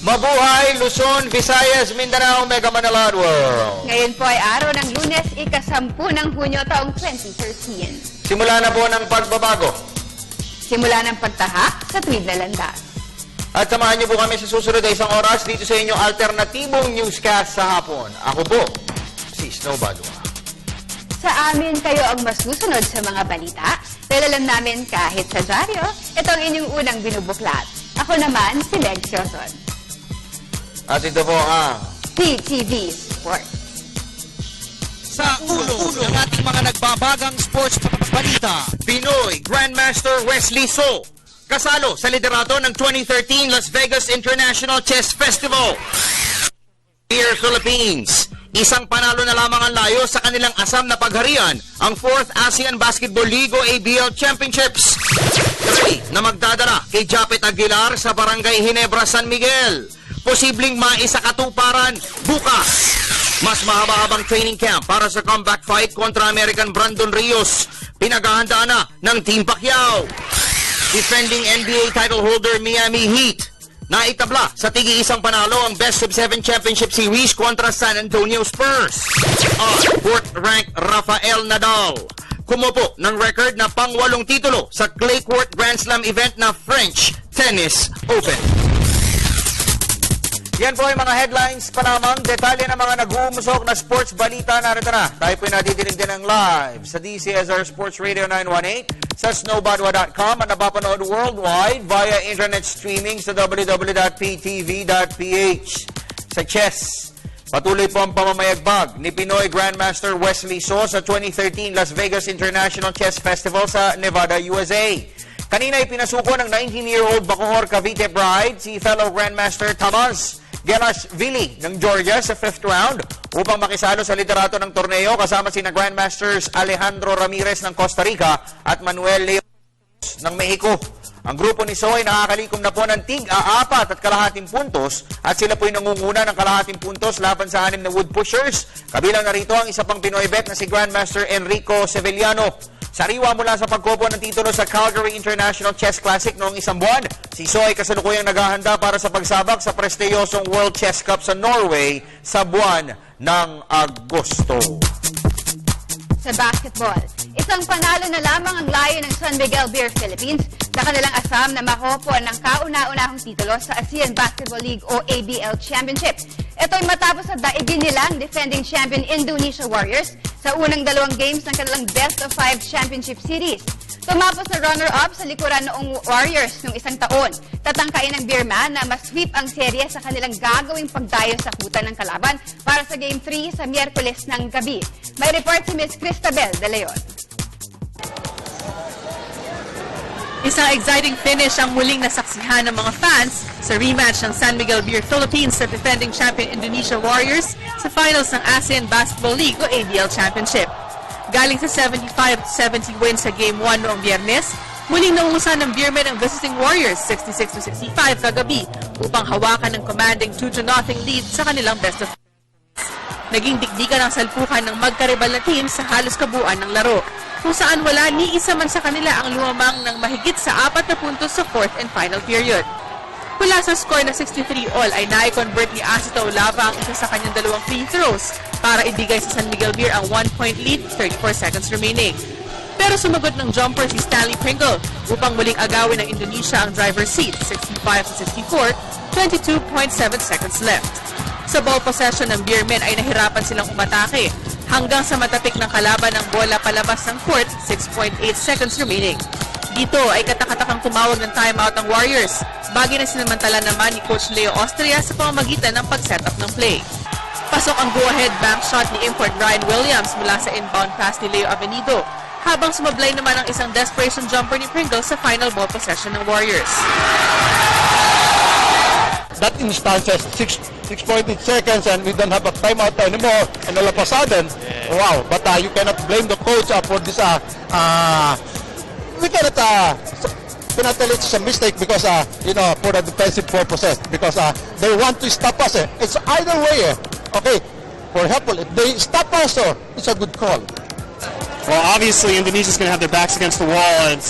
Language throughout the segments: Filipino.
Mabuhay, Luzon, Visayas, Mindanao, Mega Manila World. Ngayon po ay araw ng Lunes, ika-10 ng Hunyo taong 2013. Simula na po ng pagbabago. Simula ng pagtahak sa tuwid na landas. At samahan niyo po kami sa susunod na isang oras dito sa inyong alternatibong newscast sa hapon. Ako po, si Snow Badua. Sa amin kayo ang masusunod sa mga balita. Dalalan namin kahit sa dyaryo. Ito ang inyong unang binubuklat. Ako naman si Leg Sioson. At ito po ang PTV Sports. Sa ulo ng ating mga nagbabagang sports balita, Pinoy Grandmaster Wesley So, kasalo sa liderato ng 2013 Las Vegas International Chess Festival. Here Philippines, isang panalo na lamang ang layo sa kanilang asam na pagharian ang 4th ASEAN Basketball League o ABL Championships. Ready na magdadala kay Japet Aguilar sa Barangay Ginebra, San Miguel. Posibleng maisakatuparan bukas. Mas mahaba-habang training camp para sa comeback fight kontra American Brandon Rios. Pinaghahandaan na ng Team Pacquiao. Defending NBA title holder Miami Heat. Naitabla sa tigi-isang panalo ang Best of 7 Championship Series kontra San Antonio Spurs. Ang 4th ranked Rafael Nadal kumupo ng record na pang-8 titulo sa clay court Grand Slam event na French Tennis Open. Yan po ay mga headlines pa lamang. Detalye ng mga nag-uumusok na sports balita. Narito na. Tayo po nadidinig din ng live sa DCSR Sports Radio 918, sa snowbadwa.com at napapanood worldwide via internet streaming sa www.ptv.ph. Sa chess, patuloy po ang pamamayagbag ni Pinoy Grandmaster Wesley So sa 2013 Las Vegas International Chess Festival sa Nevada, USA. Kanina ay pinasuko ng 19-year-old Bacoor Cavite bride si fellow Grandmaster Tamaz Gelashvili ng Georgia sa 5th round upang makisalo sa liderato ng torneo kasama sina Grandmasters Alejandro Ramirez ng Costa Rica at Manuel Leon ng Mexico. Ang grupo ni So ay nakakalikom na po ng tig-4.5 puntos at sila po ay nangunguna ng 0.5 puntos laban sa 6 na wood pushers. Kabilang na rito ang isa pang Pinoy bet na si Grandmaster Enrico Sevillano. Sariwa mula sa pagkopo ng titulo sa Calgary International Chess Classic noong isang buwan, si So ay kasalukuyang naghahanda para sa pagsabak sa prestiyosong World Chess Cup sa Norway sa buwan ng Agosto. Sa basketball, isang panalo na lamang ang layo ng San Miguel Beer Philippines sa kanilang asam na makopo ng kauna-unahang titulo sa ASEAN Basketball League o ABL Championship. Ito'y matapos sa daigin nilang defending champion Indonesia Warriors sa unang 2 games ng kanilang Best of 5 Championship Series. Tumapos sa runner-up sa likuran noong Warriors noong isang taon. Tatangkain ng Beerman na mas-sweep ang serye sa kanilang gagawing pagdayo sa kutan ng kalaban para sa Game 3 sa Miyerkules ng gabi. May report si Ms. Cristabel De Leon. Isang exciting finish ang muling nasaksihan ng mga fans sa rematch ng San Miguel Beer Philippines sa defending champion Indonesia Warriors sa finals ng ASEAN Basketball League o ABL Championship. Galing sa 75-70 win sa Game 1 noong Biyernes, muling naungusan ng Beermen ang visiting Warriors 66-65 kagabi upang hawakan ng commanding 2-0 lead sa kanilang best of. Naging dikdikan ang salpukan ng magkaribal na team sa halos kabuuan ng laro, kung saan wala ni isa man sa kanila ang lumamang ng mahigit sa 4 na puntos sa 4th and final period. Mula sa score na 63-all ay nai-convert ni Asito Olava ang isa sa kanyang 2 free throws para ibigay sa San Miguel Beer ang 1-point lead, 34 seconds remaining. Pero sumagot ng jumper si Stanley Pringle upang muling agawin ng Indonesia ang driver's seat, 65-64, 22.7 seconds left. Sa ball possession ng Beermen ay nahirapan silang umatake hanggang sa matapik ng kalaban ng bola palabas ng court, 6.8 seconds remaining. Dito ay katakatakang tumawag ng timeout ang Warriors, bagay na sinamantala naman ni Coach Leo Austria sa pamamagitan ng pag-setup ng play. Pasok ang go-ahead bank shot ni import Ryan Williams mula sa inbound pass ni Leo Avenido, habang sumablay naman ang isang desperation jumper ni Pringle sa final ball possession ng Warriors. That instance has 6.8 seconds and we don't have a timeout anymore, and all of a sudden, wow, but you cannot blame the coach for this, we cannot tell it's a mistake because, for the defensive purposes, because they want to stop us. It's either way, okay, for example, if they stop us, it's a good call. Well, obviously, Indonesia's going to have their backs against the wall, and,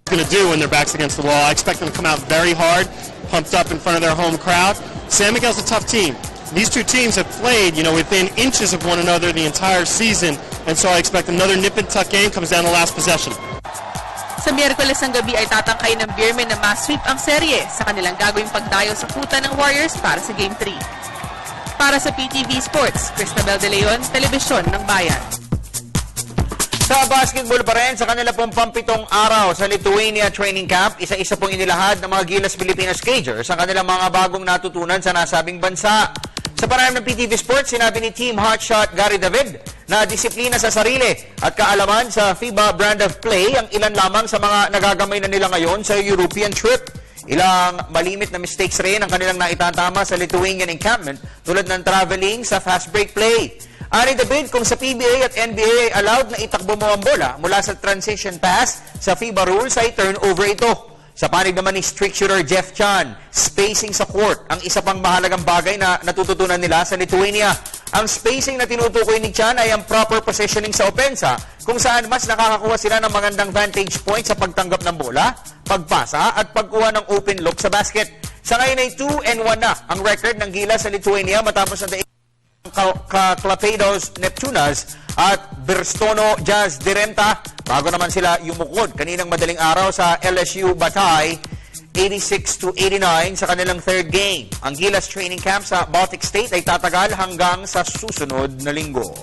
going to do when their back's against the wall. I expect them to come out very hard, pumped up in front of their home crowd. San Miguel's a tough team. These two teams have played, within inches of one another the entire season, and so I expect another nip-and-tuck game comes down to last possession. Sa Miyerkules ng gabi ay tatangkay ng Beermen na ma-sweep ang serye sa kanilang gagawing pagdayo sa kuta ng Warriors para sa Game 3. Para sa PTV Sports, Cristabel De Leon, Telebisyon ng Bayan. Sa basketball pa rin, sa kanila pong pampitong araw sa Lithuania Training Camp, isa-isa pong inilahad ng mga Gilas Pilipinas Cagers ang kanilang mga bagong natutunan sa nasabing bansa. Sa panayam ng PTV Sports, sinabi ni Team Hotshot Gary David na disiplina sa sarili at kaalaman sa FIBA brand of play ang ilan lamang sa mga nagagamay na nila ngayon sa European trip. Ilang malimit na mistakes rin ang kanilang naitatama sa Lithuanian encampment tulad ng traveling sa fast break play. Ani David, kung sa PBA at NBA ay allowed na itakbo mo ang bola mula sa transition pass, sa FIBA rules ay turnover ito. Sa panig naman ni strict shooter Jeff Chan, spacing sa court ang isa pang mahalagang bagay na natututunan nila sa Lithuania. Ang spacing na tinutukoy ni Chan ay ang proper positioning sa opensa, kung saan mas nakakakuha sila ng magandang vantage point sa pagtanggap ng bola, pagpasa at pagkuha ng open look sa basket. Sa ngayon ay 2-1 na ang record ng Gilas sa Lithuania matapos na Klapedos Neptunas at Birstono Jazz Direnta bago naman sila yumukod kaninang madaling araw sa LSU Batay 86-89 sa kanilang third game. Ang Gilas training camp sa Baltic State ay tatagal hanggang sa susunod na linggo.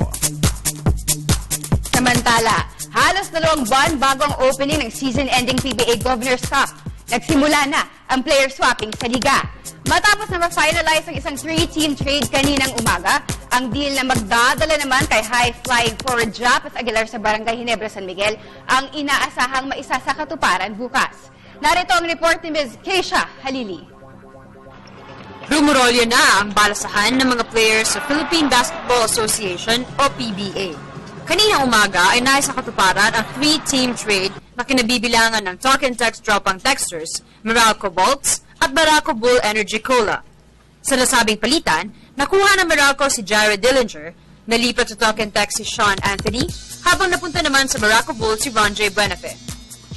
Samantala, halos 2 buwan bago ang opening ng season-ending PBA Governor's Cup, nagsimula na ang player swapping sa liga. Matapos na ma-finalize ang isang 3-team trade kaninang umaga, ang deal na magdadala naman kay high-flying forward Japeth Aguilar sa Barangay Ginebra, San Miguel ang inaasahang maisa sa katuparan bukas. Narito ang report ni Ms. Keisha Halili. Rumorolyo na ang balasahan ng mga players sa Philippine Basketball Association o PBA. Kaninang umaga ay nais sa katuparan ang 3-team trade na kinabibilangan ng Talk and Text Dropang Texters, Meralco Bolts at Barako Bull Energy Cola. Sa nasabing palitan, nakuha ng Meralco si Jared Dillinger, nalipat sa Talk and Text si Sean Anthony, habang napunta naman sa Barako Bull si Ron J. Buenafe.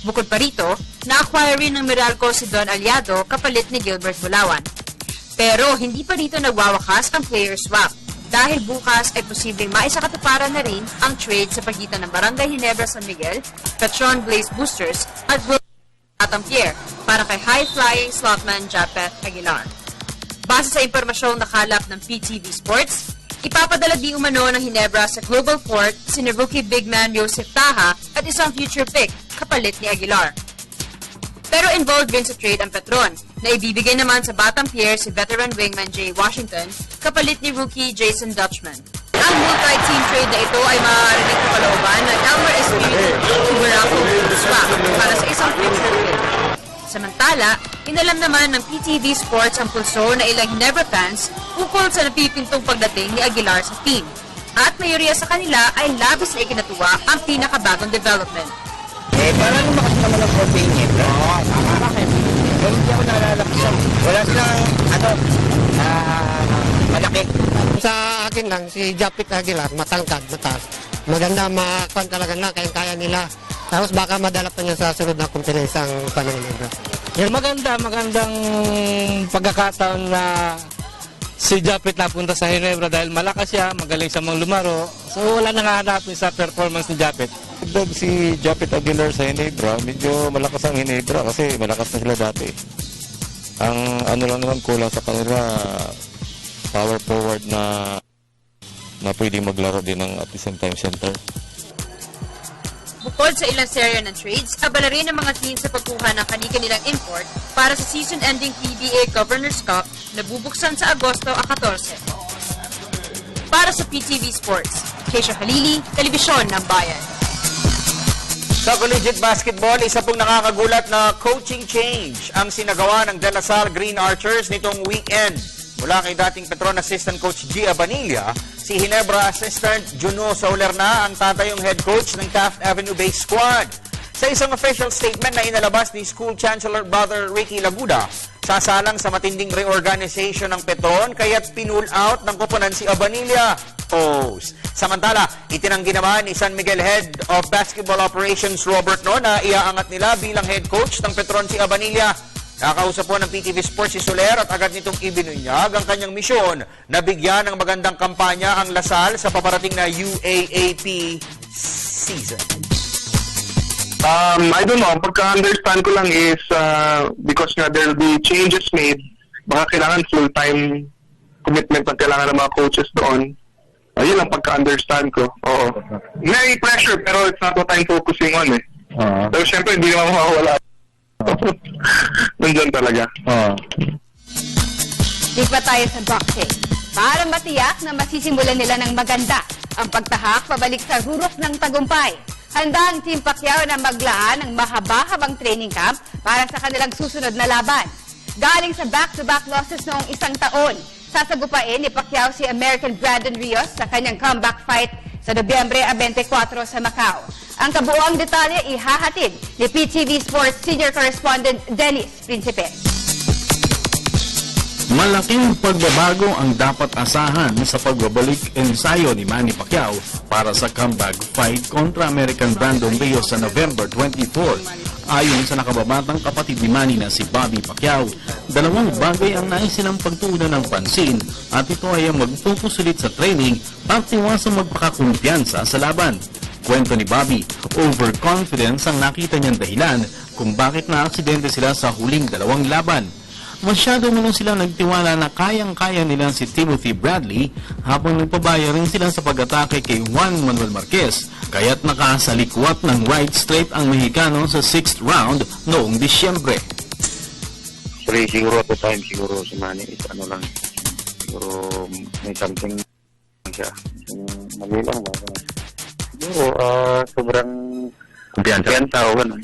Bukod pa rito, na-acquire rin ng Meralco si Don Aliado kapalit ni Gilbert Bulawan. Pero hindi pa rito nagwawakas ang player swap dahil bukas ay posibleng maisakatuparan na rin ang trade sa pagitan ng Barangay Ginebra San Miguel, Petron Blaze Boosters at Atampierre para kay high-flying slotman Japeth Aguilar. Base sa impormasyong nakalap ng PTV Sports, ipapadala di umano ng Ginebra sa Global Port si rookie big man Joseph Taha at isang future pick kapalit ni Aguilar. Pero involved din sa trade ang Petron na ibibigay naman sa Batampierre si veteran wingman Jay Washington kapalit ni rookie Jason Dutchman. Ang multi-team trade na ito ay maaaring sa kalooban na Elmer Espiritu si Barako swap para sa isang future pick. Samantala, inalam naman ng PTV Sports ang pulso na ilang Ginebra fans ukol sa napipintong pagdating ni Aguilar sa team. At mayoriya sa kanila ay labis na ikinatuwa ang pinakabagong development. Parang lumakas naman ang konti niya. Oo, bakit? Pero hindi ako nalalapisan. Wala silang, malaki. Sa akin lang, si Japeth Aguilar, matangkad, mataas. Maganda, makakuan talaga na, kaya nila. Tapos baka madala pa niya sa sunod na kumpirensyang panahon nila. Magandang pagkakataon na si Japeth napunta sa Ginebra dahil malakas siya, magaling sa mga lumaro. So wala nang hahanapin sa performance ni Japeth. Dog si Japeth Aguilar sa Ginebra, medyo malakas ang Ginebra kasi malakas na sila dati. Ang ano lang naman kulang sa kanila, power forward na pwedeng maglaro din ng at the same time center. Bukod sa ilang serya ng trades, abala rin ang mga teams sa pagkuha ng kanilang import para sa season-ending PBA Governor's Cup na bubuksan sa Agosto 14. Para sa PTV Sports, Keisha Halili, Telebisyon ng Bayan. Sa collegiate basketball, isa pong nakakagulat na coaching change ang sinagawa ng De La Salle Green Archers nitong weekend. Mula kay dating Petron Assistant Coach Gia Banilla, si Ginebra Assistant Juno Sauler na ang tatayong head coach ng Taft Avenue-based squad. Sa isang official statement na inalabas ni School Chancellor Brother Ricky Laguda, sasalang sa matinding reorganization ng Petron kaya't pinull out ng koponan si Abanilla. Samantala, itinanggi naman ni San Miguel Head of Basketball Operations Robert No na iaangat nila bilang head coach ng Petron si Abanilla. Nakausap po ng PTV Sports si Soler at agad nitong ibinunyag ang kanyang misyon na bigyan ng magandang kampanya ang Lasal sa paparating na UAAP season. I don't know, pagka-understand ko lang is because nga there will be changes made, baka kailangan full-time commitment na kailangan ng mga coaches doon. Yun lang pagka-understand ko. Oo. May pressure pero it's not what I'm focusing on eh. Pero syempre hindi naman mawawala. Nandyan talaga. Di pa tayo sa boxing. Para matiyak na masisimulan nila ng maganda ang pagtahak pabalik sa rurok ng tagumpay. Handa ang Team Pacquiao na maglaan ng mahaba-habang training camp para sa kanilang susunod na laban. Galing sa back-to-back losses noong isang taon, sasagupain ni Pacquiao si American Brandon Rios sa kanyang comeback fight sa Nobyembre 24 sa Macau. Ang kabuoang detalye ihahatid ni PTV Sports Senior Correspondent Dennis Principe. Malaking pagbabago ang dapat asahan sa pagbabalik ensayo ni Manny Pacquiao para sa comeback fight kontra American Brandon Rios sa November 24. Ayon sa nakababatang kapatid ni Manny na si Bobby Pacquiao, dalawang bagay ang nais silang pagtuunan ng pansin at ito ay ang mag-focus ulit sa training at iwasang magpakakumpiyansa sa laban. Kwento ni Bobby, overconfidence ang nakita niyang dahilan kung bakit na-aksidente sila sa huling dalawang laban. Masyado muna sila nagtiwala na kayang-kaya nila si Timothy Bradley habang nagpabaya rin sila sa pag-atake kay Juan Manuel Marquez kaya't nakasalikwat ng right straight ang Mexicano sa 6th round noong Disyembre. Siguro at the time, siguro si Manny is lang, siguro may something siya. Mali lang ba? Siguro sobrang kumpiyansa o gano'n.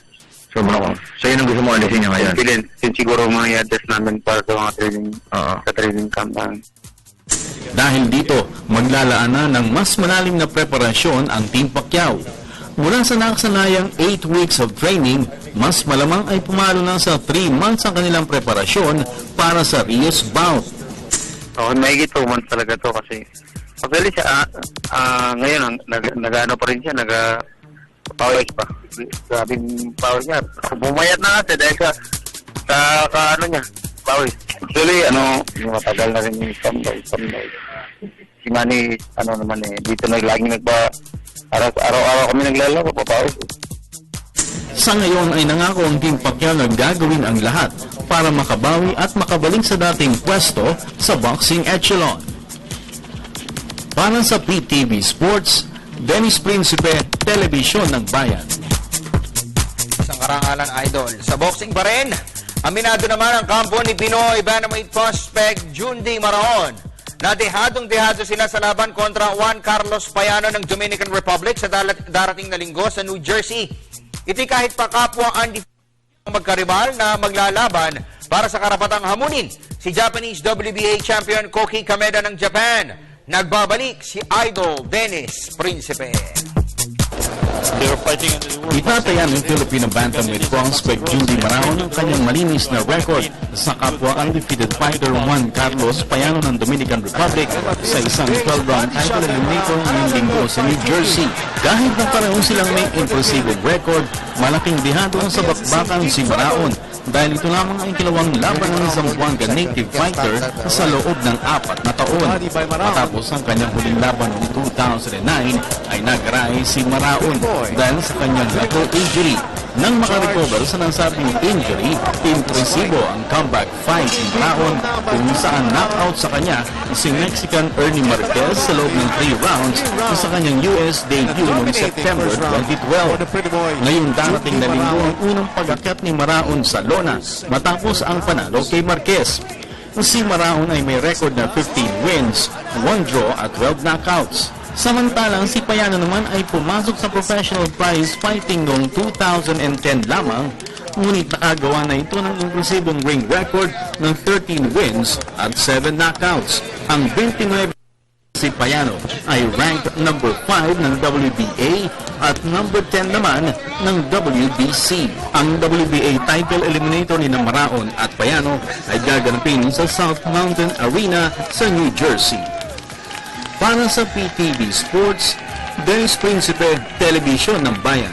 Sobrang. So yun ang gusto mo alisin niya ngayon? Confident. Yun siguro mga i-adjust namin para sa mga training, sa training camp namin. Dahil dito, maglalaan na ng mas malalim na preparasyon ang Team Pacquiao. Mula sa nakasanayang 8 weeks of training, mas malamang ay pumalo na sa 3 months ang kanilang preparasyon para sa Rios bout. Mahigit 2 months talaga to kasi actually siya, ngayon, nag-ano pa rin siya, nag-power pa. Grabe yung power niya. Bumayat na kasi dahil sa ano niya, power. Actually, yung matagal na rin yung standby. Si Manny, naman dito na laging araw-araw kami naglalaro, papawis. Sa ngayon ay nangako ang Team Pacquiao na gagawin ang lahat para makabawi at makabalik sa dating pwesto sa boxing echelon. Para sa PTV Sports, Dennis Principe, Telebisyon ng Bayan. Isang karangalan, idol. Sa boxing pa rin, aminado naman ang kampo ni Pinoy Bantamweight prospect Jundi Maraon. Nadehadong-dehado sila sa laban kontra Juan Carlos Payano ng Dominican Republic sa darating na linggo sa New Jersey. Ito'y kahit pa kapwa ang magkaribal na maglalaban para sa karapatang hamunin si Japanese WBA champion Koki Kameda ng Japan. Nagbabalik si Idol Dennis Principe. Itatayan ng Filipino bantamweight prospect Jundi Maraon ang kanyang malinis na record sa kapwa undefeated fighter Juan Carlos Payano ng Dominican Republic sa isang 12-round title eliminator ngayong linggo sa New Jersey. Kahit na pareho silang may impressive record, malaking dehado ang sabakbakan si Maraon dahil ito lamang ang ikalawang laban ng Zamboanga native fighter sa loob ng 4 na taon. Matapos ang kanyang huling laban noong 2009 ay nag-aray si Maraon dahil sa kanyang ankle injury. Nang makarecover sa nasabing injury, impresibo ang comeback fight ni Maraon kung saan knockout sa kanya si Mexican Ernie Marquez sa loob ng 3 rounds sa kanyang US debut noong September 2012. Ngayon darating na linggo ang unang pag-akyat ni Maraon sa lona matapos ang panalo kay Marquez. Si Maraon ay may record na 15 wins, 1 draw at 12 knockouts. Samantalang si Payano naman ay pumasok sa professional prize fighting noong 2010 lamang, ngunit nakagawa na ito ng impresibong ring record ng 13 wins at 7 knockouts. Ang 29 si Payano ay ranked number 5 ng WBA at number 10 naman ng WBC. Ang WBA title eliminator ni Maraon at Payano ay gaganapin sa South Mountain Arena sa New Jersey. Para sa PTV Sports, Dennis Principe, Television ng Bayan.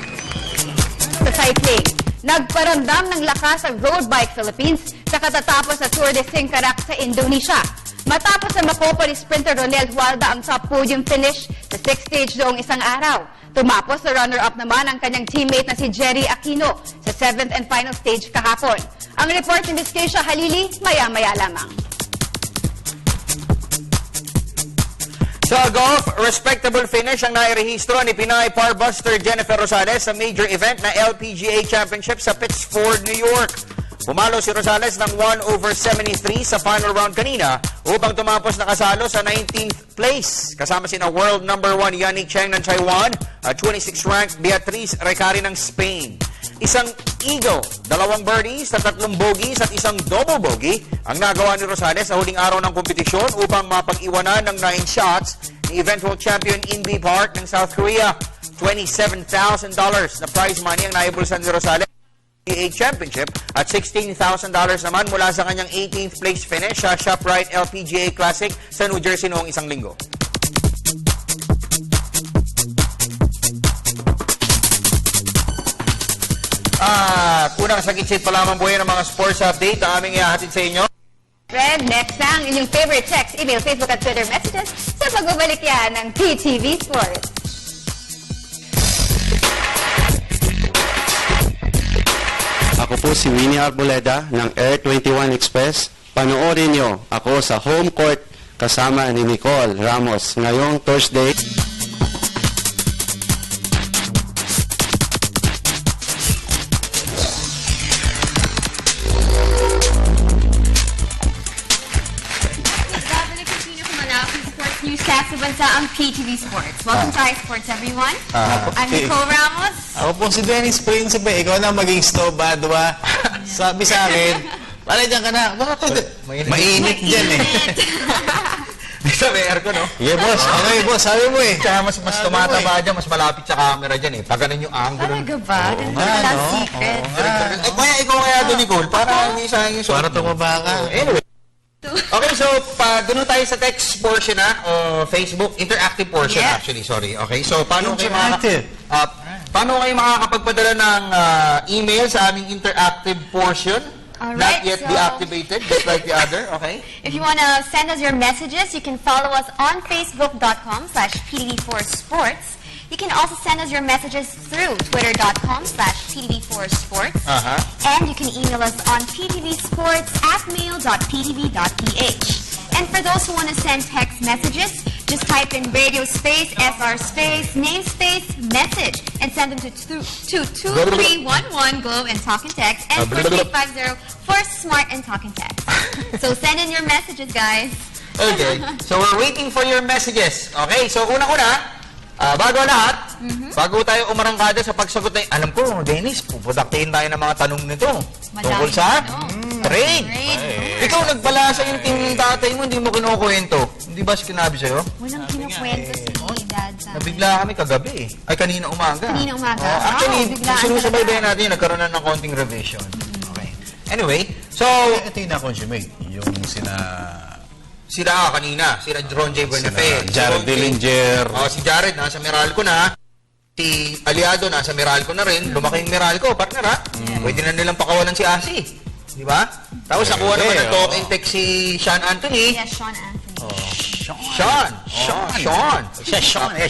Sa cycling, nagparamdam ng lakas ang Road Bike Philippines sa katatapos sa Tour de Singkarak sa Indonesia. Matapos na makopo ni sprinter Ronel Hualda ang top podium finish sa 6th stage noong isang araw. Tumapos sa runner-up naman ang kanyang teammate na si Jerry Aquino sa 7th and final stage kahapon. Ang report ni Ms. Keisha Halili, maya-maya lamang. Sa golf, respectable finish ang nairehistro ni Pinay parbuster Jennifer Rosales sa major event na LPGA Championship sa Pittsford, New York. Pumalo si Rosales ng 1/73 sa final round kanina upang tumapos na kasalo sa 19th place. Kasama sina world number 1 Yannick Cheng ng Taiwan at 26th ranked Beatriz Recari ng Spain. Isang eagle, 2 birdies at 3 bogeys at isang double bogey ang nagawa ni Rosales sa huling araw ng kompetisyon upang mapag-iwanan ng 9 shots ni eventual champion Inbee Park ng South Korea. $27,000 na prize money ang naibulsan ni Rosales sa LPGA Championship at $16,000 naman mula sa kanyang 18th place finish sa ShopRite LPGA Classic sa New Jersey noong isang linggo. Unang sa gitsit pa lamang po yan ang mga sports update na aming ihahatid sa inyo. Fred, next ang inyong favorite text, email, Facebook at Twitter messages sa pagbabalik yan ng PTV Sports. Ako po si Winnie Arboleda ng Air 21 Express. Panoorin nyo ako sa home court kasama ni Nicole Ramos ngayong Thursday. Sa bansa ang PTV Sports. Welcome to iSports, everyone. I'm Nicole Ramos. Ako po si Dennis Principe. Ikaw na maging snowbad, ba? Sabi sa akin, pala dyan ka na. Bakit? Mainit dyan eh. Sabi, aircon, no? Yeah, boss. Okay, boss. Sabi mo eh. Tsaka mas tumataba dyan, mas malapit sa camera dyan eh. Pag ganun yung angulo. Talaga ba? Walang secret. Kaya ikaw kaya doon, Nicole, para hindi sayang yung para tumaba ka. Anyway. Okay, so doon tayo sa text portion na, Facebook, interactive portion actually, sorry. Okay, so paano kayo makakapagpadala ng email sa aming interactive portion? Alright, not yet deactivated, just like the other, okay? If you want to send us your messages, you can follow us on Facebook.com/PTV4Sports. You can also send us your messages through Twitter.com/PTV4Sports. And you can email us on ptvsports@mail.ptv.ph. And for those who want to send text messages, just type in radio space, SR space, name space, message, and send them to 22311 Globe and Talk and Text, and 4850 for Smart and Talk and Text. So send in your messages, guys. Okay, so we're waiting for your messages. Okay, so unang-una, bago lahat, bago tayo umarangkada sa pagsagot na, alam ko, Dennis, pupudaktiin tayo ng mga tanong nito. Tungkol sa trade. Ikaw nagbalasa yung team ng tatay mo, hindi mo kinukwento. Hindi ba sinabi sa'yo? Walang kinukwento si Dad sa akin. Nabigla kami kagabi eh. Ay, kanina umaga. Kanina umaga. Actually, sinusubaybayan natin yun, nagkaroon na ng konting revision. Okay. Anyway, so... Ito yung na-consummate. Yung sila kanina, sila Ron J. Buenafe, Jared Dillinger. Si Jared nasa Meralco na, si Aliado nasa Meralco na rin, lumaki yung Meralco, partner ha. Pwede na nilang pakawalan si Asi, di ba? Tapos nakuha naman ng talk and text si Sean Anthony. Yes, Sean Anthony.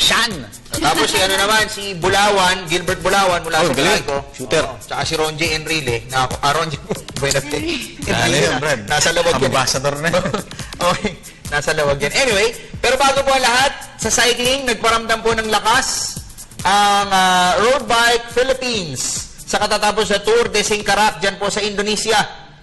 Sean. Tapos si naman, si Bulawan, Gilbert Bulawan mula sa Meralco. Shooter. Tsaka si Ron J. Enrile, Ron J. Buenafe. Nasa lawag yan. Ambassador na. Okay, nasa lawag yan. Anyway, pero bago po lahat, sa cycling, nagparamdam po ng lakas ang Road Bike Philippines sa katatapos sa Tour de Singkarak dyan po sa Indonesia.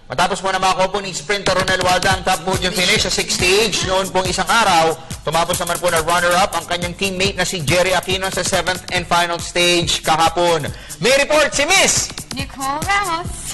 Matapos po na makakopo ni sprinter Ronel Hualda ang top podium finish sa 6th stage noon pong isang araw. Tumapos naman po na runner-up ang kanyang teammate na si Jerry Aquino sa 7th and final stage kahapon. May report si Miss Nicole Ramos.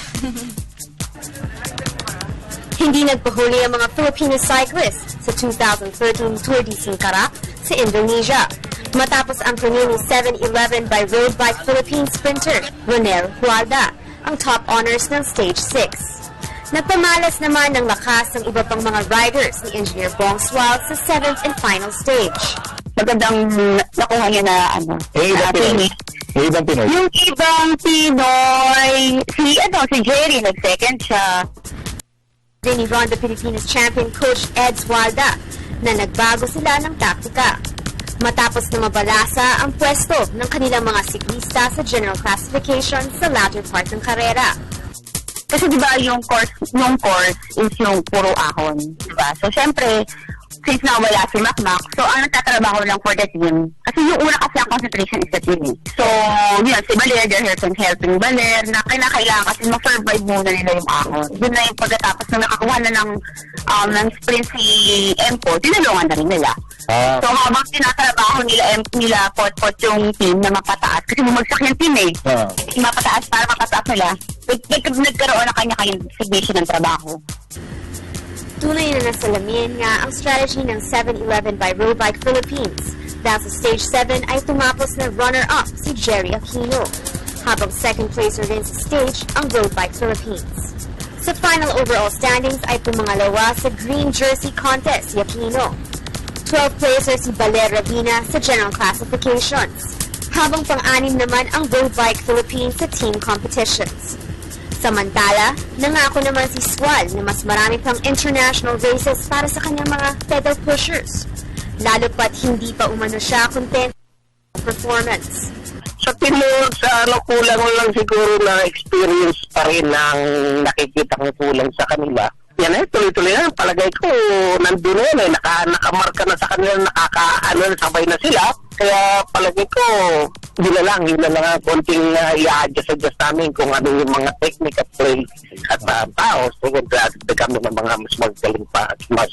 Hindi nagpahuli ang mga Filipino cyclists sa 2013 Tour de Singkarak sa Indonesia. Matapos ang Prenini 7-11 by Road Bike Philippines sprinter Ronel Hualda ang top honors ng Stage 6. Nagpamalas naman ng lakas ng iba pang mga riders ni Engineer Bong Swal sa 7th and final stage. Magandang nakuha niya na Ibang Pinoy. Yung ibang Pinoy, si Jerry, nag-second siya. Ni Ronda Pilipinas champion coach Ed Swalda na nagbago sila ng taktika. Matapos na mabalasa ang pwesto ng kanilang mga siklista sa general classification sa latter part ng karera. Kasi diba yung course is yung puro ahon, diba? So syempre, since nawala si Macmac, so ang nagtatrabaho lang for the team. Kasi yung una kasi ang concentration is the team. So, yun, si Baler, they're helping Baler, na kailangan kasi ma-survive muna nila yung ahon. Yun na yung pagkatapos na nakakuha na ng sprint si Empo, tinulungan na rin nila. So, habang tinatrabaho nila pot yung team na mapataas, kasi bumagsak yung team mapataas para mapataas nila, nagkaroon na kanya-kanyang designation ng trabaho. Tunay na nasalamin nga ang strategy ng 7-11 by Road Bike Philippines. Dahil sa Stage 7 ay tumapos na runner-up si Jerry Aquino, habang second placer rin sa stage ang Road Bike Philippines. Sa final overall standings ay pumangalawa sa Green Jersey Contest si Aquino. 12th placer si Baler Ravina sa general classifications, habang pang-anim naman ang Road Bike Philippines sa team competitions. Samantala, nangako naman si Swal na mas marami pang international races para sa kanyang mga pedal pushers, lalo pat hindi pa umano siya content performance. Sa Pinoy, kulang lang siguro na experience pa rin ang nakikita kong kulang sa kanila. Yan tuloy-tuloy na. Palagay ko, nandun na nakamarka na sa kanila, sabay na sila. Kaya palagay ko, yun na lang konting i-adjust namin kung ano yung mga technique at play at tao. So, kami ng mga mas magaling pa at mas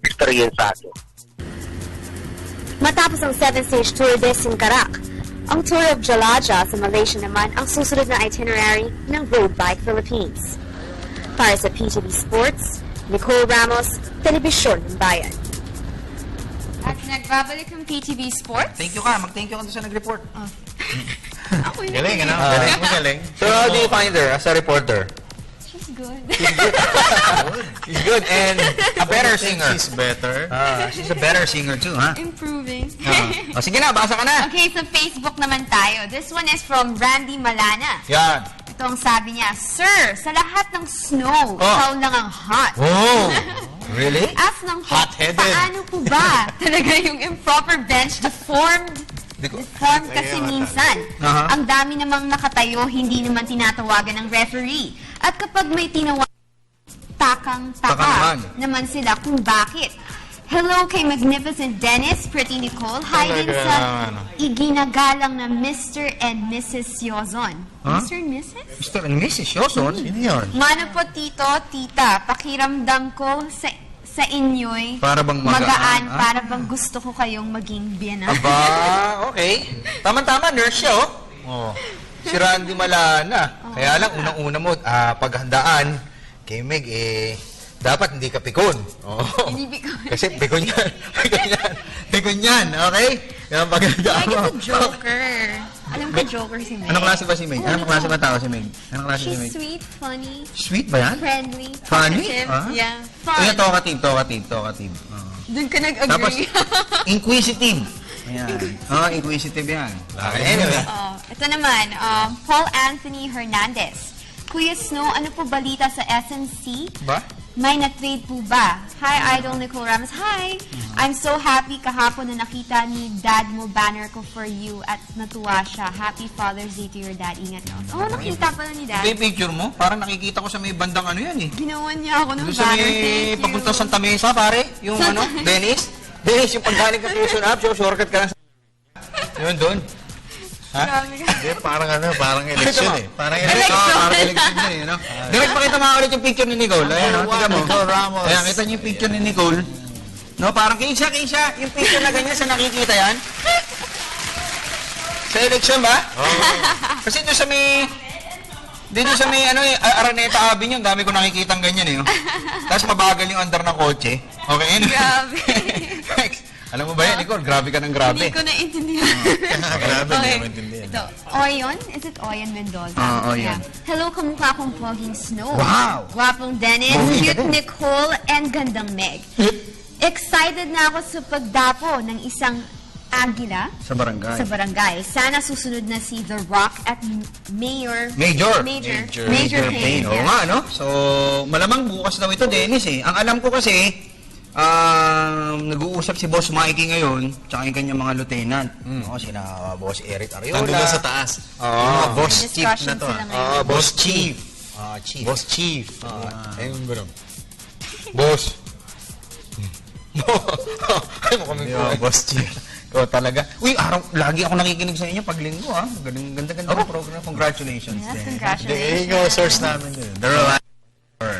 experiensado. Matapos ang 7th-stage Tour de Singkarak, ang Tour of Jalaja sa Malaysia naman ang susunod na itinerary ng Road Bike Philippines. Para sa PTV Sports, Nicole Ramos, Telebisyon ng Bayan. At nagbabalik ng PTV Sports. Thank you ka. Mag-thank you ka sa nag-report. Galing, ano? Galing. So how do you find her as a reporter? She's good. She's good and a better singer. She's better. She's a better singer too, ha? Improving. Sige na, basa ka na. Okay, sa Facebook naman tayo. This one is from Randy Malana. Yan. Ito ang sabi niya, Sir, sa lahat ng snow, ikaw lang ang hot. Oh! Really? As ng Hot-headed. paano po ba talaga yung improper bench deformed kasi minsan. Ang dami namang nakatayo, hindi naman tinatawagan ng referee. At kapag may tinawagan, takang-taka naman sila kung bakit. Hello kay Magnificent Dennis, Pretty Nicole. Hi din sa iginagalang na Mr. and Mrs. Yozon. Mr. and Mrs.? Mr. and Mrs. Yozon? Sino yun? Mano po, tito, tita, pakiramdam ko sa inyo'y para bang magaan, para bang gusto ko kayong maging biyanan. Aba, okay. Tama-tama, nurse siya, oh. Si Randy Malana. Kaya lang, unang-una mo, paghandaan kay Meg, dapat hindi ka pikon. Hindi pikon. Kasi pikon yan. Pikon yan, okay? Yan paghandaan mo. Like it's a joker. Alam ko joker si Meg. Anong klase ba si Meg? Anong klase ba tao si Meg? Anong klase si Meg? She's sweet, funny. Sweet ba yan? Friendly. Funny? Yeah. Fun. Ayan, talkative. Doon ka nag-agree. Tapos, inquisitive. Ayan. Inquisitive yan. Anyway. Ito naman, Paul Anthony Hernandez. Kuya Snow, ano po balita sa SNC? Ba? May na-trade po ba? Hi, Idol Nicole Ramos. Hi! I'm so happy kahapon na nakita ni dad mo banner ko for you at natuwa siya. Happy Father's Day to your dad. Ingat ka. Oh, nakita pala ni dad. Yung picture mo, parang nakikita ko sa may bandang ano yan eh. Ginawa niya ako ng banner. Thank you. Papunta Santa Mesa, pare. Yung ano, Dennis. Dennis, yung paggaling ka Quezon Up, shortcut ka lang sa... Yun, doon. Ha? Hindi, parang election eh. Parang election na eh, no? Direct pakita mga ulit yung picture ni Nicole. Ayan, tignan mo. Nicole Ramos. Ayan, kita niyo yung picture ni Nicole. No, parang Keisha, yung picture na ganyan sa nakikita yan. Sa election ba? Kasi ito sa may Dito sa may Araneta Avenue, dami ko nakikitang ganyan eh. Tapos mabagal yung andar ng kotse. Okay, anyway. Grabe. Alam mo ba yan, Nicole? Grabe ka ng grabe. Hindi ko naintindihan. Grabe, Okay. hindi ko maintindihan. Ito, Oyon? Is it Oyon Mendoza? Oyon. Hello, kamukha kong poging Snow. Wow! Gwapong Dennis, Pogi ka cute din. Nicole, and gandang Meg. Excited na ako sa pagdapo ng isang agila Sa barangay. sa barangay. Sana susunod na si The Rock at Major Payne. Oo nga, no? So, malamang bukas daw ito, Dennis eh. Ang alam ko kasi, nag-uusap si Boss Mikey ngayon, tsaka yung kanyang mga lieutenant. Sina Boss Eric Ariola. Nandun lang sa taas. Yung mga boss chief na to. Boss Chief. Chief. Boss Chief. Ayun ba naman? Boss. Ay mo kami ko. Boss Chief. Oo, talaga. Uy, lagi ako nakikinig sa inyo pag linggo, ha? Ganda-ganda ng program. Congratulations. Yes, Dennis. congratulations. Ikaw, source namin din. The Rock.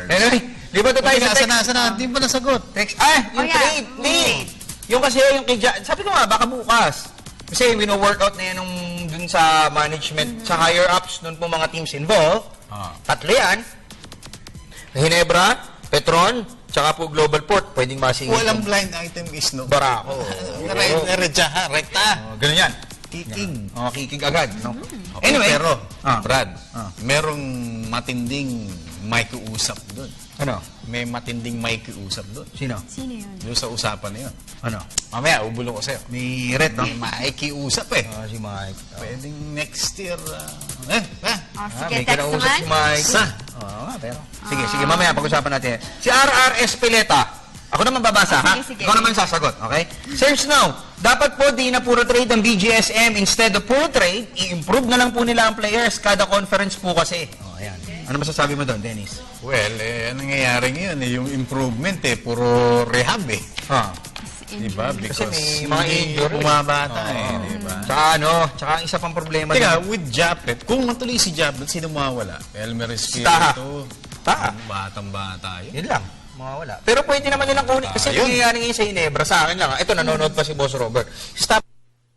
Anyway, di ba ito tayo sa text? Di ba nasagot? Text. Yung trade. Hindi. Yung kasi, yung kay sabi ko nga, baka bukas. Kasi wino-workout na yan nung dun sa management, sa higher-ups, dun po mga teams involved. Tatlo yan. Ginebra, Petron, tsaka po Global Port. Pwedeng masingit. Walang blind item is no. Barako. Rekta. Ganun yan. Kicking. Kicking agad. No? Okay, Anyway. pero, Brad, merong matinding makikiusap doon. Ano? May matinding makikiusap doon. Sino? Sino yun? Doon sa usapan na yun. Ano? Mamaya, ubulong ko sa'yo. May red, no? May makikiusap eh. Si Mike. Pwedeng next year. Sige, may text kinausap si naman. Mike. Pero. Sige, mamaya pag-usapan natin. Si RR Espeleta. Ako naman babasa, ha? Sige. Ikaw naman sasagot, okay? Sir Snow, dapat po di na puro trade ang BGSM. Instead of puro trade, i-improve na lang po nila ang players kada conference po kasi. Ayan. Ano masasabi mo doon, Dennis? Well, anong nangyayari ngayon yung improvement puro rehab eh. Diba? Because kasi may mga injury. Bumabata diba? Tsaka ang isa pang problema. Teka, with Japet, kung matuloy si Japet, sino mawawala? Elmer Espiritu. Taha. Batang-bata yun. Yun lang. Mawawala. Pero pwede naman nilang kunin. Kasi nangyayari ngayon sa Ginebra, sa akin lang. Ito, nanonood pa si Boss Robert. Stop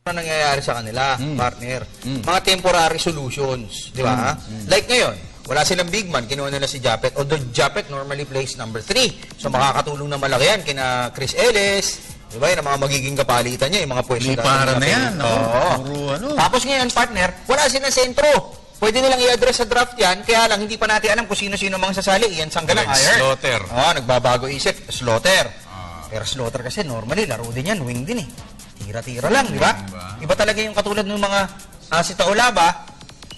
na nangyayari sa kanila, partner. Mga temporary solutions. Di ba? Like ngayon, wala silang big man, kinuha nila si Japet. Although Japet normally plays number 3. So makakatulong na malaki yan kina Chris Ellis. Di ba? Yung mga magiging kapalitan niya, yung mga pwesto. May para na yan. Tapos ngayon, partner, wala silang sentro. Pwede nilang i-address sa draft yan, kaya lang hindi pa natin alam kung sino-sino mga sasali. Iyan Sanggalang hire. Slaughter. Nagbabago isip. Slaughter. Pero Slaughter kasi normally, laro din yan. Wing din eh. Tira-tira lang, di ba? Iba talaga yung katulad ng mga si Taolaba,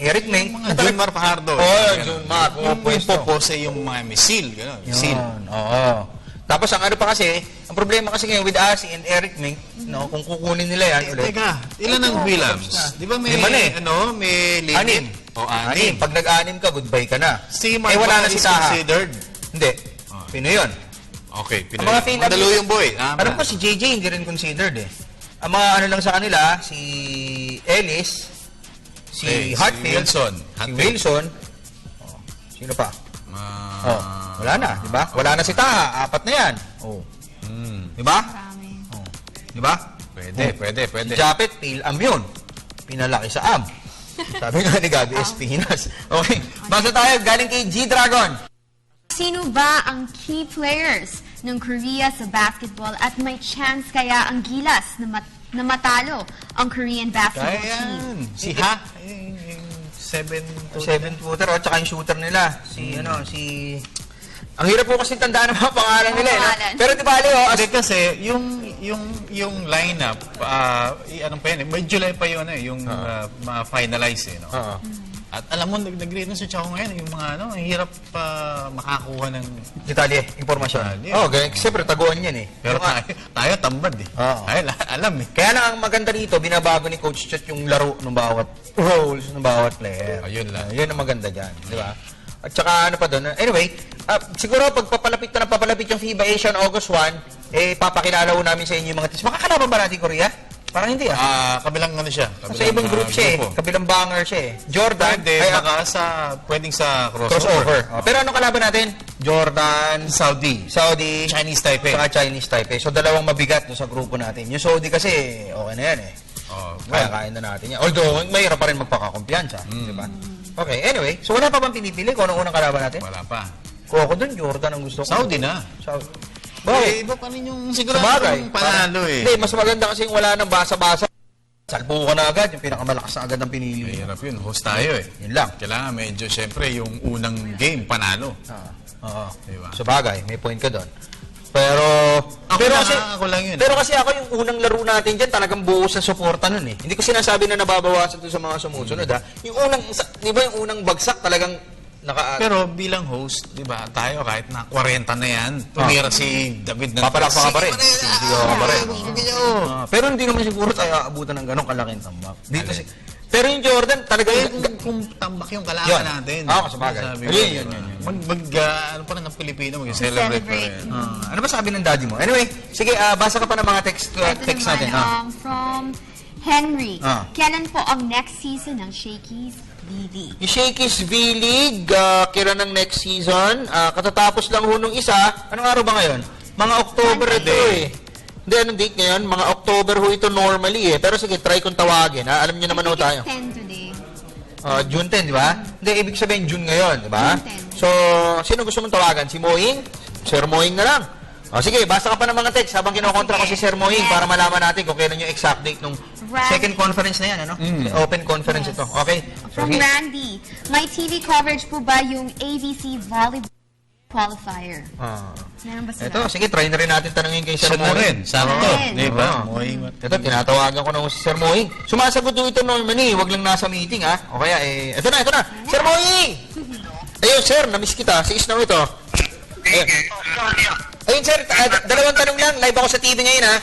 Eric Meng. Mga Junmar Fajardo. Junmar. Yung popose yung mga misil. Misil. Oo. Tapos ang ano pa kasi, ang problema kasi ngayon with Asi and Eric Meng, kung kukunin nila yan ulit. Teka, ilan ang Williams? Di ba may, may limit? Anim. Pag nag-anim ka, goodbye ka na. Si Mark wala na si Taha. Considered? Hindi. Pinoy yun. Okay, Pinoy. Ang mga fail Mandaluyong boy. Alam ko si JJ hindi rin considered eh. Ang mga ano lang sa kanila, si Ellis, si Hatfield, si Wilson. Sino pa? Wala na, di ba? Wala na si Taha, 4 na yan. Di ba? Di ba? Pwede. Si Japet, Pilam yun. Pinalaki sa Am. Sabi nga ni Gabi Espinas. Okay, basta tayo, galing kay G-Dragon. Sino ba ang key players ng Korea sa basketball at may chance kaya ang Gilas na matalo ang Korean basketball team? Si Ha? 7-footer, tsaka yung shooter nila. Ang hirap po kasi tandaan ang mga pangalan nila. Pero di bali, kasi yung lineup, anong pa yan, may July pa yun yung ma-finalize At alam mo, nag-research ako ngayon, yung mga ang hirap makakuha ng detalye, impormasyon. Siyempre, taguan yan eh. Pero tayo tambad eh. Alam eh. Kaya lang ang maganda dito, binabago ni Coach Chet yung laro ng bawat roles ng bawat player. Ayun lang. Yun ang maganda dyan, di ba? At saka ano pa doon, anyway, siguro pag papalapit yung FIBA Asian August 1, papakilala ko namin sa inyo yung mga teams. Makakalaban ba natin Korea? Parang hindi kabilang ano siya. Sa ibang group siya kabilang banger siya Jordan. Pwedeng sa crossover. Pero ano kalaban natin? Jordan, Saudi, Chinese Taipei. Saka Chinese Taipei. So dalawang mabigat doon sa grupo natin. Yung Saudi kasi, okay na yan eh. Kaya kain na natin yan. Although, mahirap pa rin magpakakumpiyansa. Diba? Okay, anyway. So wala pa bang pinipili kung anong unang kalaban natin? Wala pa. Kung ako dun, Jordan ang gusto ko. Saudi na. Saudi. Iba pa rin yung sigurado yung panalo eh. Hindi, mas maganda kasi yung wala nang basa-basa. Salpo ka na agad, yung pinakamalakas na agad ang pinili. Mahirap yun, host tayo eh. Yun lang. Kailangan medyo, syempre, yung unang game, panalo. Oo. Diba? Sa bagay, may point ka doon. Pero ako lang yun. Pero kasi ako yung unang laro natin diyan, talagang buo sa suporta nun eh. Hindi ko sinasabi na nababawasan doon sa mga sumusunod ha. Yung unang, di ba yung unang bagsak talagang Pero bilang host, di ba, tayo kahit na 40 na yan, tumira si David ng papalakpa ka pa rin. Sigaw ka pa rin. Pero hindi naman siguro tayo aabutan ng ganong kalaking tambak. Dito pero yung Jordan, talaga kung tambak yung kalaban natin. Sa bagay. Yun. Ano pa rin ng Pilipino, mag-celebrate pa rin. Ano ba sabi ng daddy mo? Anyway, sige, basa ka pa ng mga text natin. From Henry, kailan po ang next season ng Shakey's V-League? Yung Shakey's V-League, kailan ng next season? Katatapos lang ho nung isa. Anong araw ba ngayon? Mga October ito eh. Hindi, anong date ngayon? Mga October ho ito normally eh. Pero sige, try kong tawagin. Alam niyo naman ho tayo. 10 today. June 10, di ba? Hindi, ibig sabihin June ngayon, di ba? So, sino gusto mong tawagan? Si Moing? Sir Moing na lang. Sige, basta ka pa ng mga text habang kinokontra ko si Sir Moing para malaman natin kung kailan yung exact date ng second conference na yan, ano? Open conference ito. Okay? From Randy, may TV coverage po ba yung ABC volleyball qualifier? Meron ba sila? Ito, sige, try na rin natin tanungin kay Sir Moing. na rin, sakto. Di ba? Ito, tinatawagan ko na si Sir Moing. Sumasagot doon ito normally, wag lang nasa meeting, ha? O kaya, ito na. Sir Moing! Ayun, sir, namiss kita. Si Isnaw ito. Ayun, sir, dalawang tanong lang. Live ako sa TV ngayon, ha?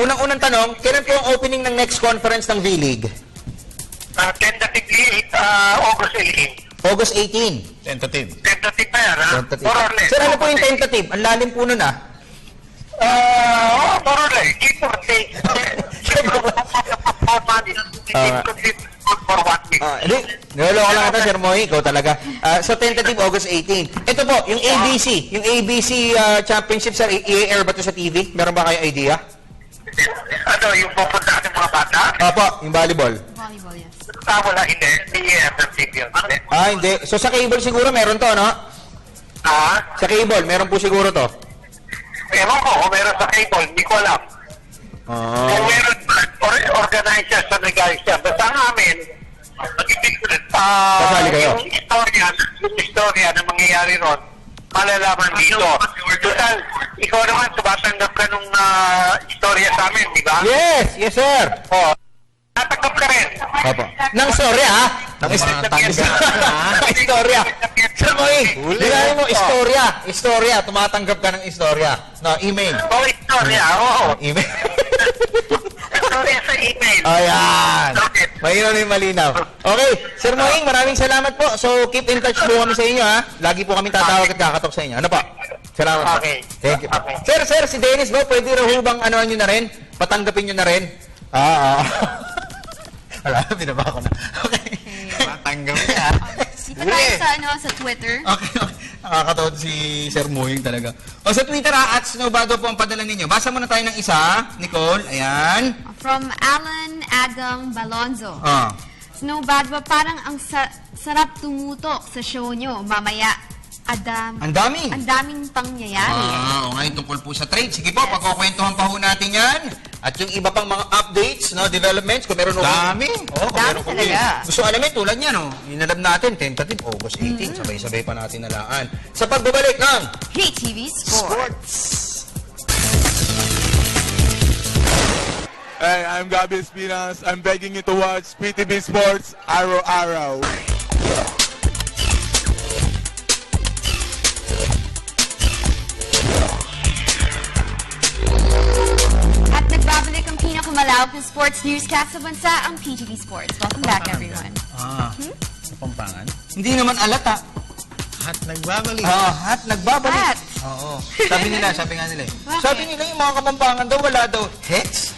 Unang-unang tanong, kailan po ang opening ng next conference ng V-League? Tentatively, August 18. August 18. Tentative. Tentative na yan, ha? Tentative. More or less. Sir, ano po yung tentative? Ang lalim po nun, ha? More or less. Give or take. For 1 week. Niloloko lang ito, Sir Moy. Ikaw talaga. So, tentative August 18. Ito po, yung ABC. Yung ABC Championship, sir, i-air ba ito sa TV? Meron ba kayo idea? Ano, yung pupunta sa mga bata? Opo, yung volleyball. Volleyball, yes. Wala, hindi. Hindi sa TV yun. Hindi. So, sa cable siguro meron to, no? Sa cable, meron po siguro to. Ewan ko, kung meron sa cable, hindi ko alam. Kung meron, organizer sa nag-ayos siya. Basta namin, kasali kayo? Yung istorya na mangyayari ron, malalaman dito. Total, ikaw naman, tumatanggap ka nung istorya sa amin, di ba? Yes, sir. Tatanggap ka rin. Opo. Nang istorya, ha? Nang istorya. Sir Moy, bilangin mo, istorya. Tumatanggap ka ng istorya. No, email. Istorya, oo. Email. Istorya sa email. Ayan. Mahirap na yung malinaw. Okay, Sir Moing, maraming salamat po. So, keep in touch po kami sa inyo, ha? Lagi po kami tatawag at kakatok sa inyo. Ano pa? Salamat po. Okay. Thank you po. Sir, si Dennis ba, pwede rin bang anoan nyo na rin? Patanggapin nyo na rin? Wala, binaba ko na. Okay. Patanggap niya. Dito tayo sa Twitter. Okay. Nakakatawa si Sir Moing talaga. O sa Twitter, at Snowbado po ang padala ninyo. Basa muna tayo ng isa. Nicole, ayan. From Alan Adam Balonzo. Snowbad ba parang ang sarap tumutok sa show nyo mamaya? Ang daming pangyayari. Ngayon tungkol po sa trade. Sige po, pagkukwentuhan pa ho natin yan. At yung iba pang mga updates, developments, kung meron dami. Dami talaga. Gusto alamin, tulad niya, inalab natin, tentative, August 18. Sabay-sabay pa natin nalaan. Sa pagbabalik ng PTV Sports. Hey, I'm Gabi Espinas. I'm begging you to watch PTV Sports Araw-Araw. At nagbabalik ang pinakamalawak na sports newscast sa bansa, ang PTV Sports. Welcome back, everyone. Kapampangan? Hindi naman alata. Hat nagbabalik. Hat nagbabalik. Hat. Oo. Sabi nga nila eh. Sabi nila yung mga Kapampangan daw, wala daw. Hex?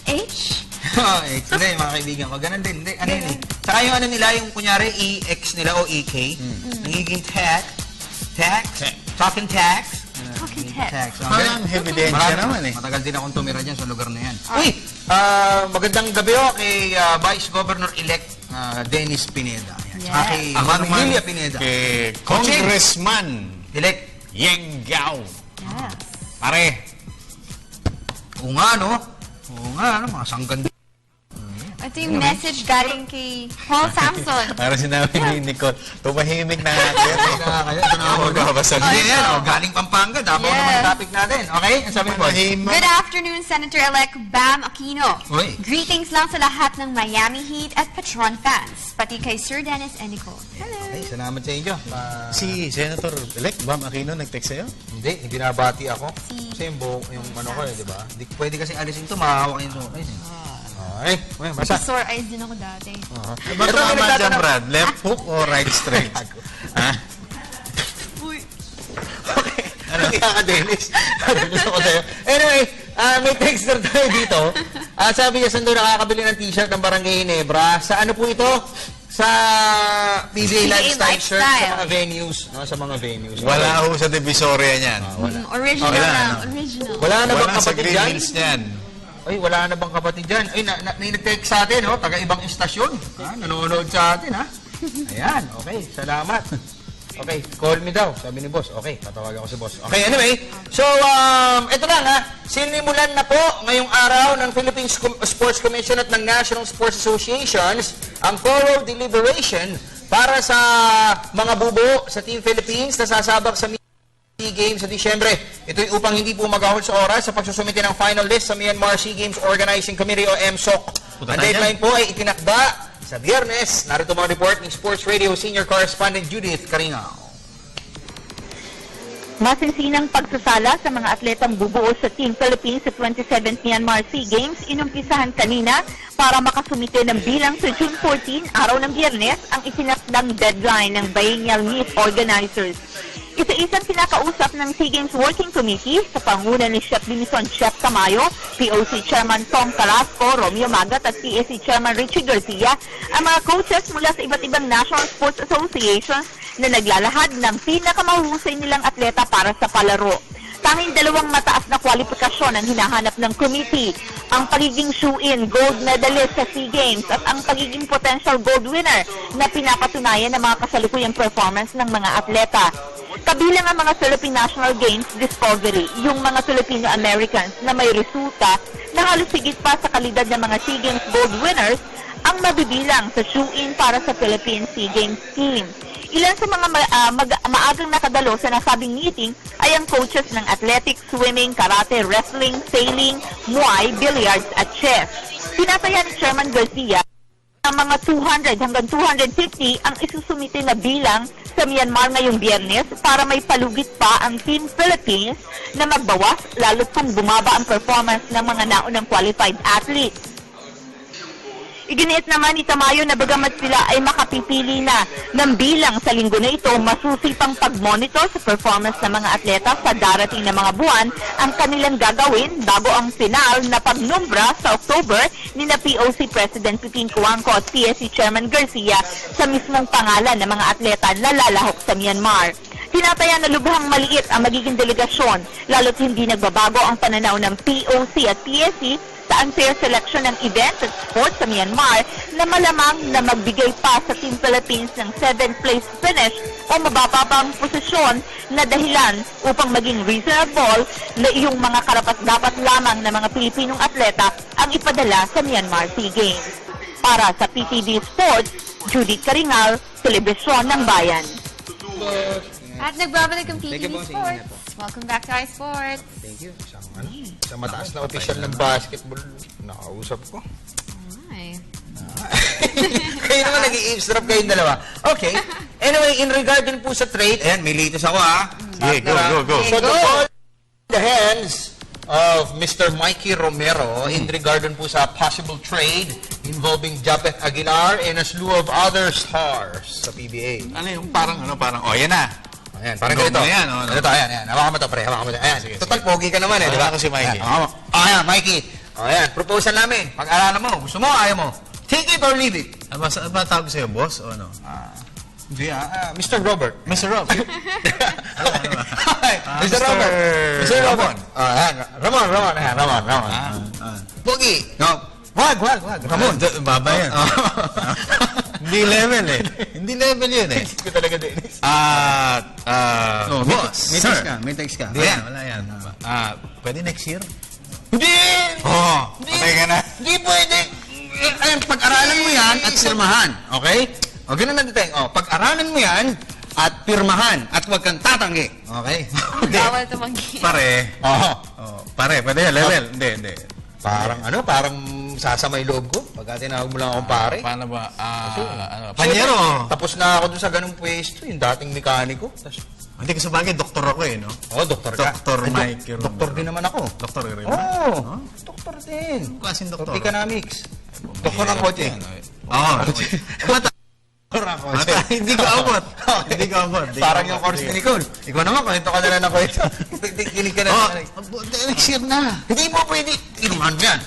H? H. Hindi, mga kaibigan ko. Ganun din. Hindi, ano yun eh. Saka yung ano nila, yung kunyari, EX nila o EK. Nagiging tax. Talking tax. Parang evidensya naman eh. Matagal din akong tumira dyan sa lugar na yan. Uy! Magandang gabi kay Vice Governor-elect Dennis Pineda. Kay Ako Ma'am naman, Lilia Pineda. kay Congressman Yeng Gao. Yes. Pare. Oo nga, no? Oo nga, no? Mga sanggan. Ito yung message galing kay Paul Samson. Para sinabi ni Nicole, tumahimik na nga kayo. Ito na ako magbabasa. Hindi yan, galing Pampanga. Dapat naman yung topic natin. Okay? Ang sabi mo. Good afternoon, Senator-elect Bam Aquino. Uy. Greetings lang sa lahat ng Miami Heat at Patron fans, pati kay Sir Dennis and Nicole. Hello. Okay, salamat sa inyo. Si Senator-elect Bam Aquino nag-text sa'yo? Hindi, binabati ako. Kasi yung ano ko di ba? Hindi pwede kasi alisin ito, mahahawak yung tokay. Okay, basta. Sore eyes din ako dati. Ba't tumama dyan, Brad? Left hook o right straight? Ha? Okay. Ano ka, Dennis? Gusto ko sa'yo. Anyway, may texter tayo dito. Sabi niya, saan doon nakakabili ng t-shirt ng Barangay Ginebra? Sa ano po ito? Sa PBA Lifestyle shirt sa mga venues. No? Sa mga venues. Wala ho sa Divisoria niyan. Original lang. Original. Wala na bang Wala sa kapatid Green dyan? Hills niyan. Ay, wala na bang kapatid dyan? Ay, may nag-text sa atin, no? Taga-ibang istasyon. Nanonood sa atin, ha? Ayan, okay. Salamat. Okay, call me daw, sabi ni boss. Okay, tatawagan ko si boss. Okay, anyway. So, ito lang, ha? Sinimulan na po ngayong araw ng Philippine Sports Commission at ng National Sports Associations ang thorough deliberation para sa mga bubo sa Team Philippines na sasabak sa SEA Games sa Disyembre. Ito'y upang hindi po magahol sa oras sa pagsusumite ng final list sa Myanmar SEA Games Organizing Committee o MSOC. Ang deadline po ay itinakda sa Biyernes. Narito mga report ng Sports Radio Senior Correspondent Judith Carino. Masinsinang pagsasala sa mga atletang bubuo sa Team Philippines sa 27th Myanmar SEA Games inumpisahan kanina para makasumite ng bilang sa June 14, araw ng Biyernes, ang itinakdang deadline ng biennial meet organizers. Isa-isang kinakausap ng SEA Games Working Committee sa panguna ni Chef Binison Chef Tamayo, POC Chairman Tom Carrasco, Romeo Magat at PSC Chairman Richie Garcia ang mga coaches mula sa iba't ibang National Sports Associations na naglalahad ng pinakamahusay nilang atleta para sa palaro. Tanging dalawang mataas na kwalifikasyon ang hinahanap ng committee, ang pagiging shoe-in gold medalist sa SEA Games at ang pagiging potential gold winner na pinapatunayan ng mga kasalukuyang performance ng mga atleta. Kabilang ang mga Philippine National Games Discovery, yung mga Filipino-Americans na may resulta na halos higit pa sa kalidad ng mga SEA Games gold winners ang mabibilang sa shoe-in para sa Philippine SEA Games team. Ilan sa mga maagang nakadalo sa nasabing meeting ay ang coaches ng athletics, swimming, karate, wrestling, sailing, muay, billiards at chess. Tinataya ni Chairman Garcia na mga 200 hanggang 250 ang isusumite na bilang sa Myanmar ngayong Biyernes para may palugit pa ang Team Philippines na magbawas lalo kung bumaba ang performance ng mga naunang qualified athletes. Iginiit naman ni Tamayo na bagamat sila ay makapipili na ng bilang sa linggo na ito, masusi pang pag-monitor sa performance ng mga atleta sa darating na mga buwan ang kanilang gagawin bago ang final na pagnumbra sa October ni na POC President Pipin Cuangco at PSC Chairman Garcia sa mismong pangalan ng mga atleta na lalahok sa Myanmar. Tinataya na lubhang maliit ang magiging delegasyon, lalo't hindi nagbabago ang pananaw ng POC at PSC sa unfair selection ng event at sports sa Myanmar na malamang na magbigay pa sa Team Philippines ng 7th place finish o mabababang posisyon na dahilan upang maging reasonable na iyong mga karapat-dapat lamang ng mga Pilipinong atleta ang ipadala sa Myanmar SEA Games. Para sa PTV Sports, Judith Caringal, Telebisyon ng Bayan. At nagbabalik ang PTV Sports. Welcome back to iSports. Thank you. Sa mataas na official ng basketball, nakausap ko. Ay. Kayo naman nag-i-eavesdrop kayong dalawa. Okay. Anyway, in regard din po sa trade, ayan, may latest ako ha. Go. So the ball in the hands of Mr. Mikey Romero in regard din po sa possible trade involving Japeth Aguilar and a slew of other stars sa PBA. Ano yung parang, yan na. Ayan, parang ganito. Ayan. Hawakan mo to, pre. Hawakan mo to. Ayan, total pogi ka naman eh, di ba? Ako si Mikey. Ayan, Mikey. Ayan, proposal namin. Pag-aralan mo, gusto mo, ayaw mo. Take it or leave it. Ba tawag sa'yo, boss, o ano? Hindi, Mr. Robert. Mr. Rob. Mr. Robert. Mr. Ramon. Ayan, Ramon. Ayan, Ramon. Pogi. No. Wag. Ramon. Baba yan. Hindi level eh. Hindi level yun eh. Isip ko talaga, Dennis. Boss, May sir. text ka, may text ka. Hindi yan, wala yan. Pwede next year? Hindi! Oo, patay ka na. Hindi pwede. Ayun, pag-aralan mo yan at pirmahan. Okay? O, ganun lang dito. O, pag-aralan mo yan at pirmahan at huwag kang tatanggi. Okay? Bawal tumanggi. Pare. Oo. Pare, pwede yan, level. Hindi. Parang parang sasama yung loob ko. Pagka tinawag mo lang akong pare. Paano ba? Panyero. Panyero. Tapos na ako dun sa ganung pwesto, yung dating mekaniko. Hindi kasi bagay, doktor ako eh, no? Oo, doktor ka. Dr. Mike. Doktor din naman ako. Doktor ka rin Oo, ba? doktor din. Klaseng doktor. Economics. Doktor ng kotse. Oo. Doktor ako. Hindi ko abot. Hindi ko abot. Parang yung course ni Nicole. Ikaw naman, kwento ka na lang ng kwento. Kinig ka na. Next year na. Hindi mo pwede. Inuman mo yan.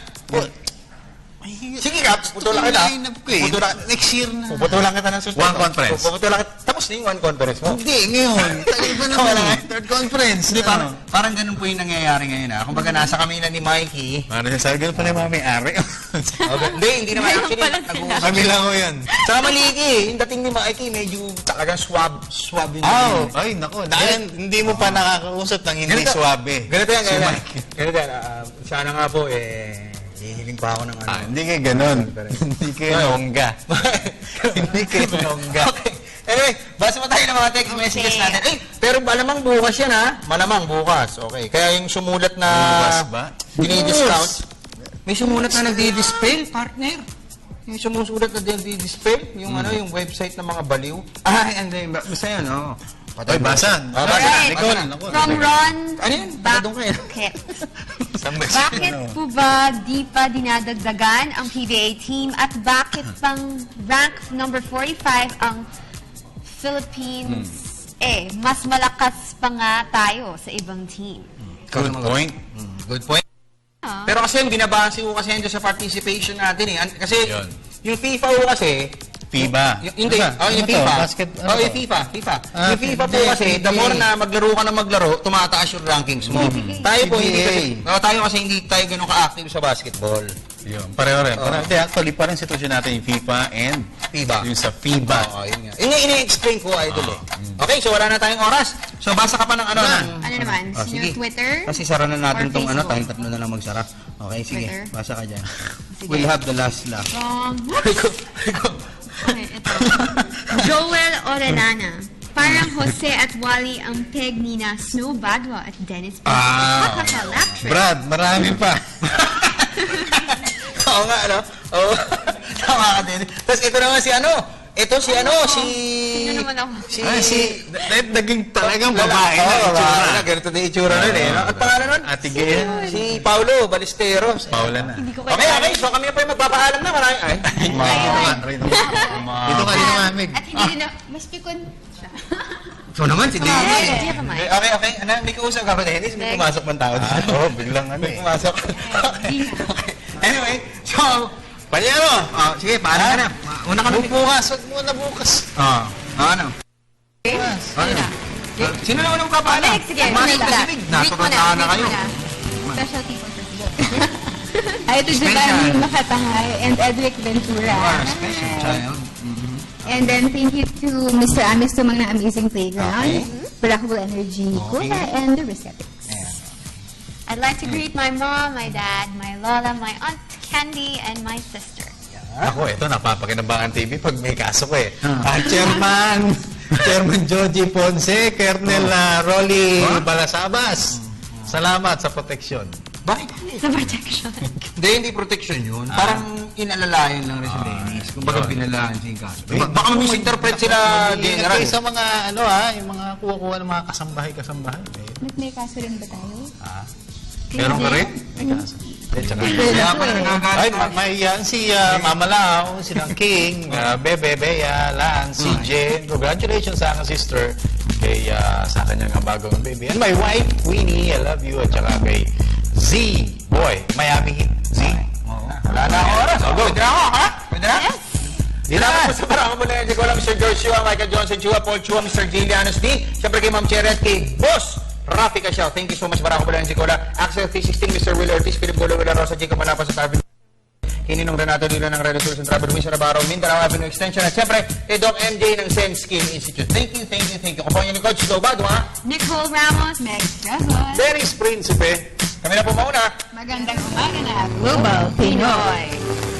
Sige ka, putulan kita. Next year na. Putulan kita ng susunod. One conference. Putulan kita. Tapos na yung one conference mo. Hindi, ngayon. Iba naman. Third conference. Hindi, parang ganun po yung nangyayari ngayon. Kumbaga, nasa kami na ni Mikey. Parang sabi, ganun pala yung mga may-ari. Hindi naman actually. Kami lang ko yan. Sa Maliki, yung dating ni Mikey, medyo talagang swab yung Ay, naku. Dahil hindi mo pa nakakausap ng hindi swabe. Ganito yan. Sana nga po, hihiling pa ako ng ano. Hindi kayo ganun. Hindi kayo nongga. Hindi kayo nongga. Okay. Anyway, basa pa tayo ng mga text messages natin. Pero malamang bukas yan ha. Malamang bukas. Okay. Kaya yung sumulat na dinidiscount. May sumulat na nagdi-dispel, partner. Yung sumusulat na nagdi-dispel. Yung yung website ng mga baliw. Hindi. Basta yan, Patay, basan. Nicole. From Ron. Ano yun? Bakit po ba di pa dinadagdagan ang PBA team at bakit pang rank number 45 ang Philippines? Mas malakas pa nga tayo sa ibang team. Good point. Good point. Pero kasi yung binabase ko kasi sa participation natin Kasi yung FIFA ko kasi FIBA. Hindi. Yung FIFA. Yung FIFA. Yung FIFA po kasi, the more na maglaro ka na maglaro, tumataas yung rankings mo. Tayo po hindi kasi, hindi tayo ganun ka-active sa basketball. Yun. Pareho rin. Actually, parang sitwasyon natin yung FIFA and FIBA. Yung sa FIBA. Yun nga. Ini-explain ko, idol Okay, so wala na tayong oras. So basa ka pa ng Ano naman? Sino Twitter? Kasi sara na natin tong Facebook? tayong tatlo na lang magsara. Okay, sige. Twitter? Basa ka dyan. We'll have the last laugh. Okay, ito. Joel Orellana. Parang Jose at Wally ang peg ni na Snow Badwa at Dennis P. Brad, marami pa. Oo nga, Oo. Tama ka din. Tapos ito naman si Ito si Sino naman ako? Naging talagang babae na. Ganito na itsura nun Ang pangalan nun? Ate Gay. Si Paulo Ballesteros. Paula na. Okay. So kami pa yung magpapaalam na. Marami. Dito ka rin namamig. At hindi rin mas pikon siya. So naman, si Dennis. Hindi ka man. Okay. May kausap ka ba, Dennis? May pumasok man tao dito. Biglang May pumasok. Okay. Anyway, so, Panyero! Sige, paano ka na? Una ka na. Bukas. Wag muna bukas. Ano? Sino na unang papaalam? Sige, Natutunan na kayo. Specialty for president. Ito Giovanni Makatangay and Edric Ventura. Special child. And then thank you to Mr. Amis Tumang na Amazing Playground, Barakable Energy, Kuya, and the Receptics. I'd like to greet my mom, my dad, my lola, my aunt Candy, and my sister. Ako, ito, napapakinabangan TV pag may kaso ko Chairman Joji Ponce, Colonel Rolly Balasabas. Salamat sa proteksyon. Bakit? Sa protection. Hindi protection yun. Parang inalalayan lang rin si Dennis. Kung baga pinalaan siya yung kaso. Baka misinterpret sila general. Sa mga, yung mga kuha-kuha ng mga kasambahay. May kaso rin ba tayo? Meron ka rin? May kaso. Kaya pala nagagalit. May yan si Mama Lau, silang King, Bebe, Bea, Lance, CJ. Congratulations sa aking sister kay sa kanyang bagong baby. And my wife, Winnie, I love you. At saka kay Z, boy, Miami Heat. Z. Wala na ang oras. Pwede na ako, ha? Pwede na? Yes. Dinama po sa parang mo na yan. Ko lang, Mr. George Chua, Michael Johnson Chua, Paul Chua, Mr. Gilianos D. Siyempre kay Ma'am Cherry at kay Boss Rafi Casiao. Thank you so much, Barako Bulayan Zicola, Axel 316, Mr. Will Ortiz, Philip Golo, Rosa, Jacob Malapa sa Tarvin. kay Ninong Renato Lilo ng Red Tours and Travel Luis Navarro, Mindanao Avenue Extension, at siyempre kay Doc MJ ng Sen Skin Institute. Thank you. Ako po yung Coach Joe Badwa. Nicole Ramos, Meg Strazon. Dennis Principe. Kami na po mauna. Magandang umaga na, Global Pinoy.